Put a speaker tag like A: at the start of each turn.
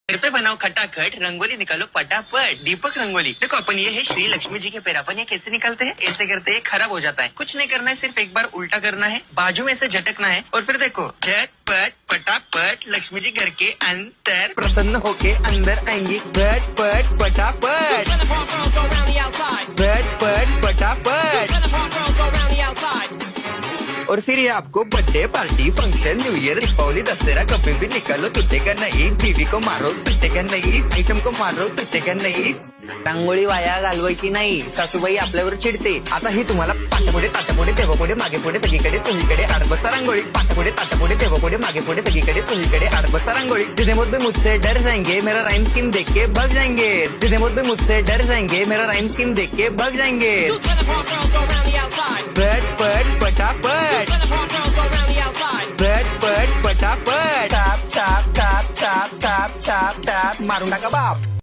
A: घर पे बनाओ खटाखट, रंगोली निकालो पटापट। दीपक रंगोली। देखो अपन ये है श्री लक्ष्मी जी के पैर, अपन ये कैसे निकालते हैं? ऐसे करते हैं, खराब हो जाता है। कुछ नहीं करना है, सिर्फ एक बार उल्टा करना है, बाजू में से झटकना है और फिर देखो झटपट पटापट लक्ष्मी जी घर के अंदर प्रसन्न होके अंदर आएंगी। झटपट पटापट, झटपट पटापट। और फिर ये आपको birthday party, function, new year, Deepavali, Dussehra कभी भी निकालो, तुटेगा नहीं। बीवी को मारो तुटेगा नाही, आयटम को मारो तुटेगा नाही। रांगोळी वाया घालवायची नाही, सासूबाई आपल्यावर चिडते। आता ही तुम्हाला पाठपुढे ताटापुढे तेव्हापुढे मागे पुढे सगळीकडे चोहीकडे आडबस्ता रांगोळी। पाठपुढे ताटापुढे तेव्हापुढे मागे पुढे सगळीकडे चोहीकडे आडबस्ता रांगोळी। जितने मुझ पे मुझसे डर जाएंगे, मेरा राइम स्कीम देख के भाग जाएंगे। जितने मुझ पे मुझसे डर जाएंगे, मेरा राइम स्कीम देख के भाग जाएंगे। झटपट पटापट, झटपट पटापट। Top top top top top top top मारून टाका बाप।